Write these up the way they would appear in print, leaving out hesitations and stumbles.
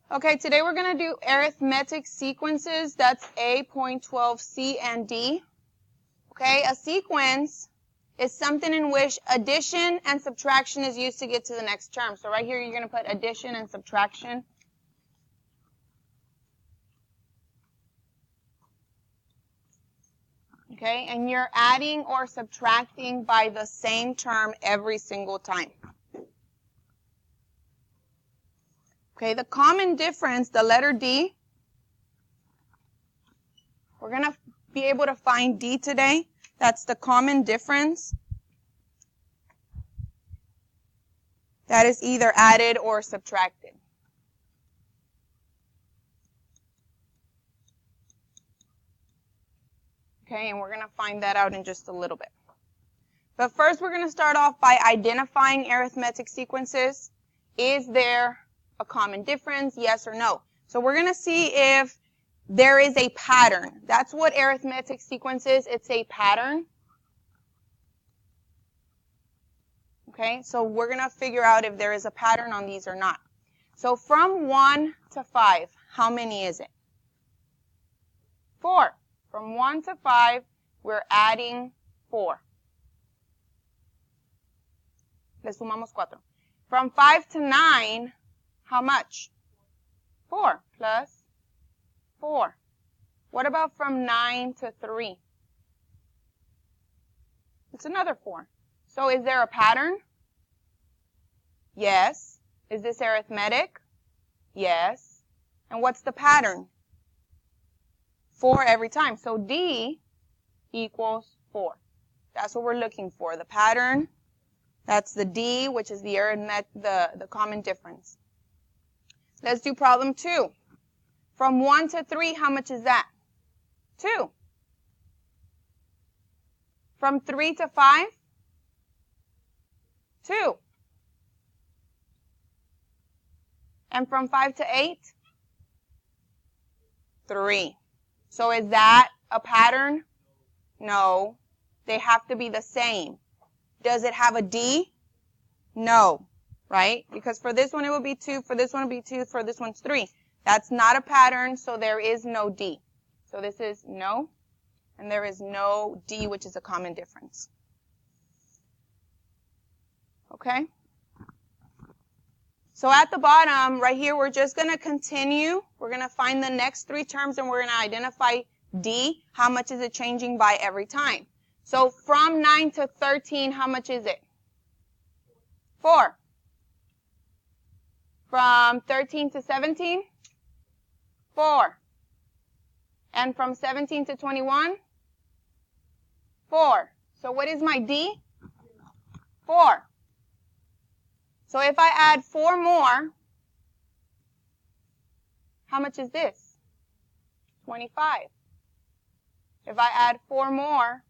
Okay, today we're going to do arithmetic sequences. That's A.12C and D. Okay, a sequence is something in which addition and subtraction is used to get to the next term. So right here you're going to put addition and subtraction. Okay, and you're adding or subtracting by the same term every single time. Okay, the common difference, the letter D, we're going to be able to find D today. That's the common difference. That is either added or subtracted. Okay, and we're going to find that out in just a little bit. But first we're going to start off by identifying arithmetic sequences. Is there a common difference? Yes or no? So we're going to see if there is a pattern. That's what arithmetic sequence is. It's a pattern. Okay, so we're going to figure out if there is a pattern on these or not. So from 1 to 5, how many is it? 4. From 1 to 5, we're adding 4. Le sumamos 4. From 5 to 9, how much? 4 plus 4. What about from 9 to 3? It's another 4. So is there a pattern? Yes. Is this arithmetic? Yes. And what's the pattern? 4 every time. So D equals 4. That's what we're looking for. The pattern, that's the D, which is the common difference. Let's do problem 2. From 1 to 3, how much is that? 2. From 3 to 5? 2. And from 5 to 8? 3. So is that a pattern? No. They have to be the same. Does it have a D? No. Right? Because for this one it will be 2, for this one it will be 2, for this one's 3. That's not a pattern, so there is no D. So this is no, and there is no D, which is a common difference. Okay? So at the bottom, right here, we're just going to continue. We're going to find the next 3 terms, and we're going to identify D. How much is it changing by every time? So from 9 to 13, how much is it? 4. From 13 to 17? 4. And from 17 to 21? 4. So what is my D? 4. So if I add 4 more, how much is this? 25. If I add 4 more,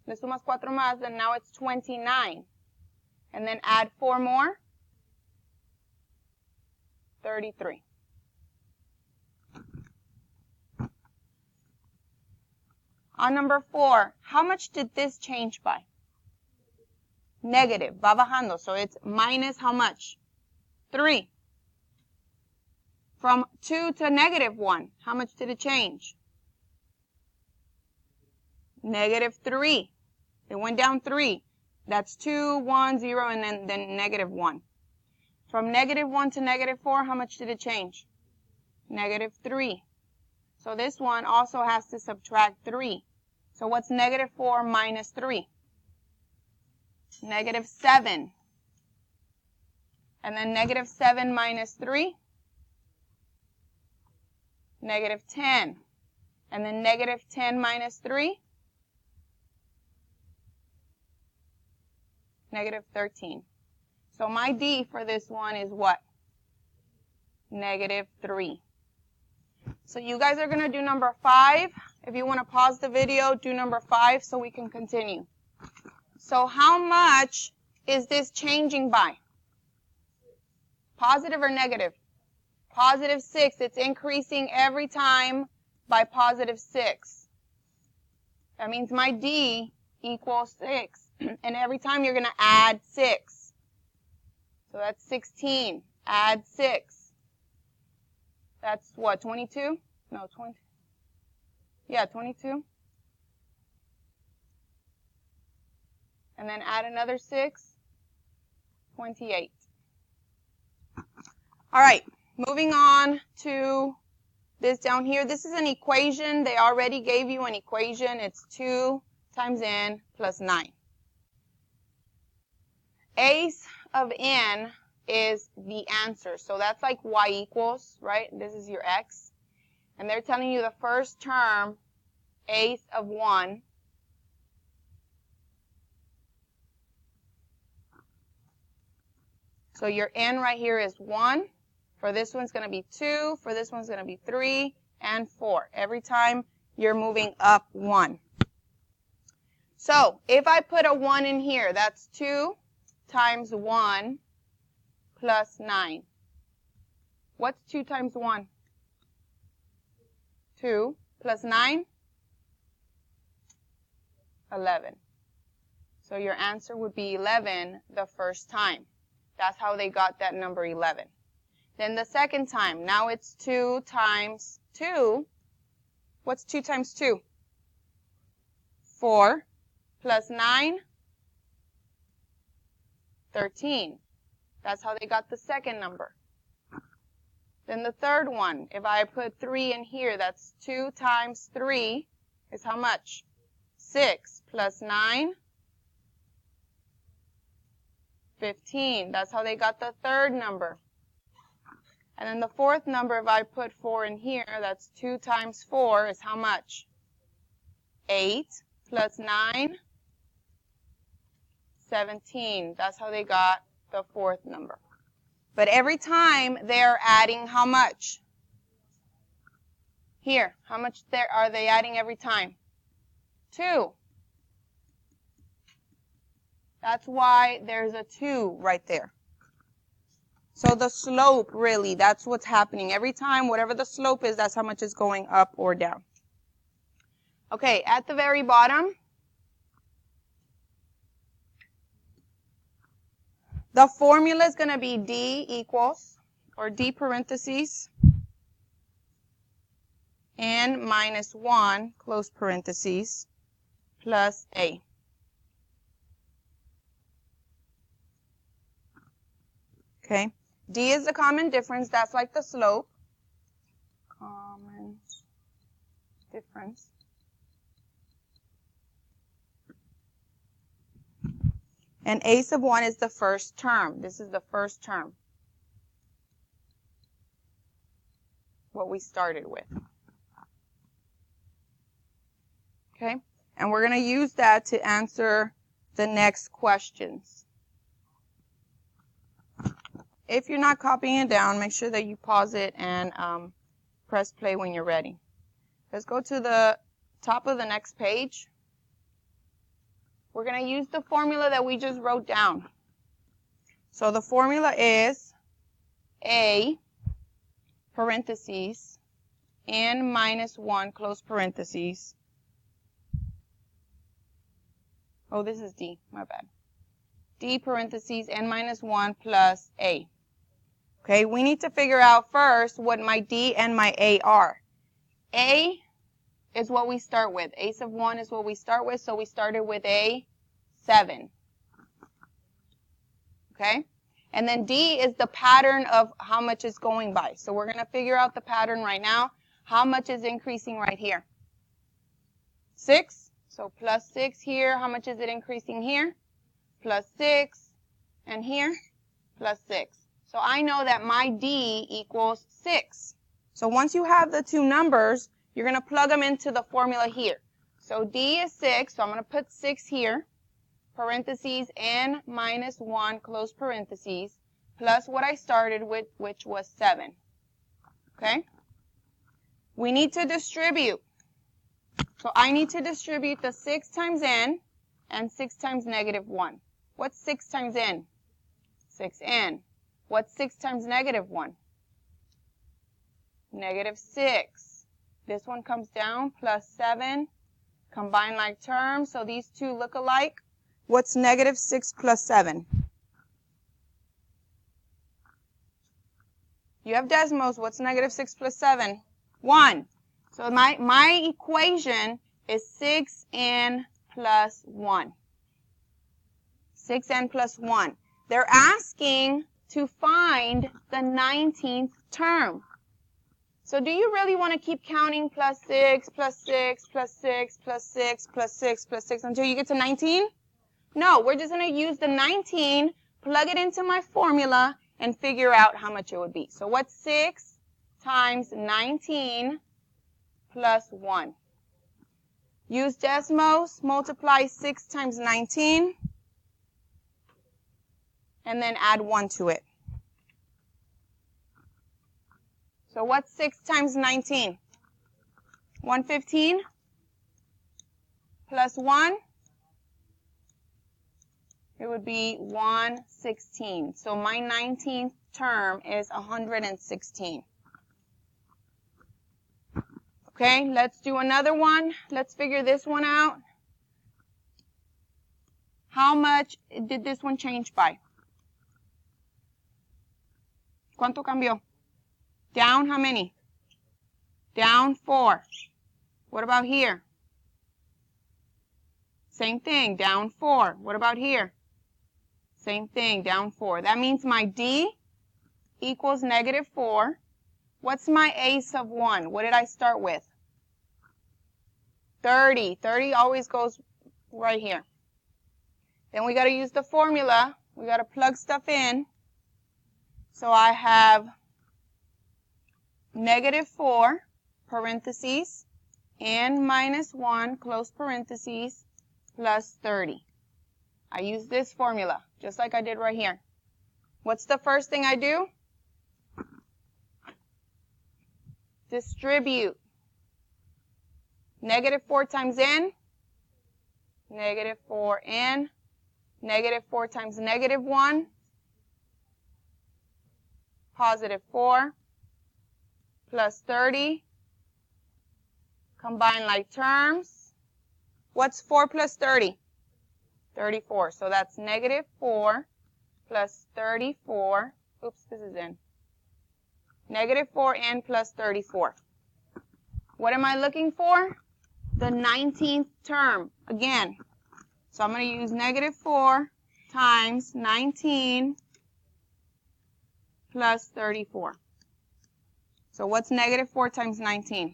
le sumas 4 más, then now it's 29. And then add 4 more, 33. On number 4, how much did this change by? Negative. Va bajando. So it's minus how much? 3. From 2 to negative 1, how much did it change? Negative 3. It went down 3. That's 2, 1, 0, and then negative 1. From negative 1 to negative 4, how much did it change? Negative 3. So this one also has to subtract 3. So what's negative 4 minus 3? Negative 7. And then negative 7 minus 3? Negative 10. And then negative 10 minus 3? Negative 13. So my D for this one is what? Negative 3. So you guys are going to do number 5. If you want to pause the video, do number 5 so we can continue. So how much is this changing by? Positive or negative? Positive 6. It's increasing every time by positive 6. That means my D equals 6. And every time you're going to add 6. So that's 16. Add 6. That's what, 22? No, 20. Yeah, 22. And then add another 6, 28. All right, moving on to this down here. This is an equation. They already gave you an equation. It's 2 times n plus 9. Ace of n is the answer. So that's like y equals, right? This is your x. And they're telling you the first term, ace of 1, so your n right here is 1. For this one's going to be 2. For this one's going to be 3 and 4. Every time you're moving up 1. So if I put a 1 in here, that's 2 times 1 plus 9. What's 2 times 1? 2 plus 9? 11. So your answer would be 11 the first time. That's how they got that number 11. Then the second time, now it's 2 times 2. What's 2 times 2? 4 plus 9? 13. That's how they got the second number. Then the third one, if I put 3 in here, that's 2 times 3 is how much? 6 plus 9? 15. That's how they got the third number. And then the fourth number, if I put 4 in here, that's 2 times 4 is how much? 8 plus 9? 17. That's how they got the fourth number. But every time they're adding how much? Here, how much are they adding every time? 2. That's why there's a 2 right there. So the slope, really, that's what's happening. Every time, whatever the slope is, that's how much is going up or down. Okay, at the very bottom, the formula is going to be D equals, or D parentheses, n minus 1, close parentheses, plus A. Okay, D is the common difference. That's like the slope. Common difference. And A sub 1 is the first term. This is the first term. What we started with. Okay, and we're going to use that to answer the next questions. If you're not copying it down, make sure that you pause it and press play when you're ready. Let's go to the top of the next page. We're going to use the formula that we just wrote down. So the formula is A, parentheses, n minus 1, close parentheses. Oh, this is D, my bad. D parentheses, n minus 1 plus A. Okay, we need to figure out first what my D and my A are. A is what we start with. A sub 1 is what we start with, so we started with A 7. Okay? And then D is the pattern of how much is going by. So we're going to figure out the pattern right now. How much is increasing right here? 6. So plus 6 here. How much is it increasing here? Plus 6. And here? Plus 6. So I know that my D equals 6. So once you have the two numbers, you're going to plug them into the formula here. So D is 6, so I'm going to put 6 here, parentheses, n minus 1, close parentheses, plus what I started with, which was 7. Okay? We need to distribute. So I need to distribute the 6 times n and 6 times negative 1. What's 6 times n? 6n. What's 6 times negative 1? Negative 6. This one comes down, plus 7. Combine like terms, so these two look alike. What's negative 6 plus 7? You have decimals. What's negative 6 plus 7? 1. So my equation is 6n plus 1. 6n plus 1. They're asking to find the 19th term. So do you really want to keep counting plus 6, plus 6, plus 6, plus 6, plus 6, plus 6 until you get to 19? No, we're just going to use the 19, plug it into my formula, and figure out how much it would be. So what's 6 times 19 plus 1? Use decimals, multiply 6 times 19, and then add 1 to it. So what's 6 times 19? 115 plus 1, it would be 116. So my 19th term is 116. Okay, let's do another one. Let's figure this one out. How much did this one change by? ¿Cuánto cambió? Down how many? Down 4. What about here? Same thing, down 4. What about here? Same thing, down 4. That means my D equals negative 4. What's my A sub 1? What did I start with? 30. 30 always goes right here. Then we got to use the formula. We got to plug stuff in. So I have negative 4, parentheses, n minus 1, close parentheses, plus 30. I use this formula, just like I did right here. What's the first thing I do? Distribute. Negative 4 times n, negative 4n, negative 4 times negative 1, positive 4, plus 30. Combine like terms. What's 4 plus 30? 34. So that's negative 4 plus 34. Oops, this is n. Negative 4n plus 34. What am I looking for? The 19th term. Again. So I'm going to use negative 4 times 19 plus 34. So what's negative 4 times 19?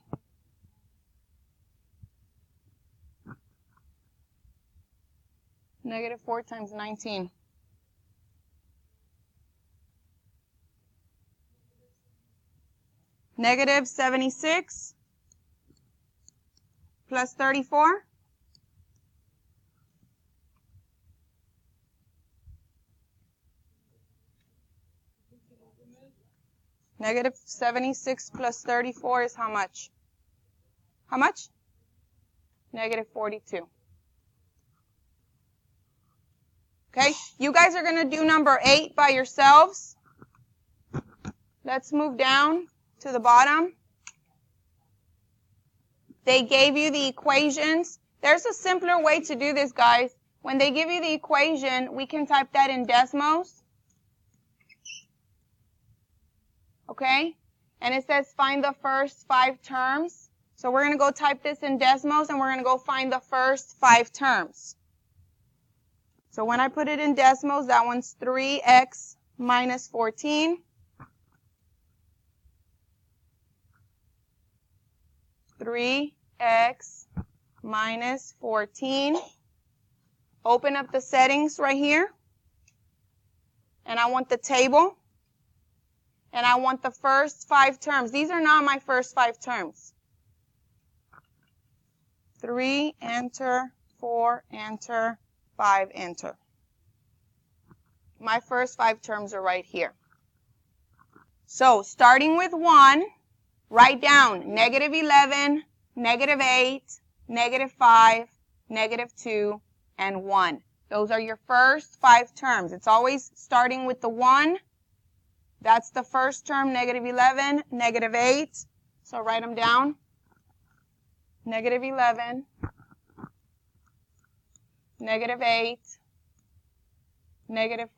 Negative 4 times 19. Negative 76 plus 34. Negative 76 plus 34 is how much? How much? Negative 42. Okay, you guys are going to do number 8 by yourselves. Let's move down to the bottom. They gave you the equations. There's a simpler way to do this, guys. When they give you the equation, we can type that in decimals. Okay? And it says find the first 5 terms. So we're going to go type this in decimals, and we're going to go find the first 5 terms. So when I put it in decimals, that one's 3x minus 14. 3x minus 14. Open up the settings right here. And I want the table. And I want the first 5 terms. These are not my first 5 terms. 3, enter, 4, enter, 5, enter. My first 5 terms are right here. So starting with 1, write down negative 11, negative 8, negative 5, negative 2, and 1. Those are your first 5 terms. It's always starting with the 1. That's the first term, negative 11, negative 8. So write them down. Negative 11, negative 8, negative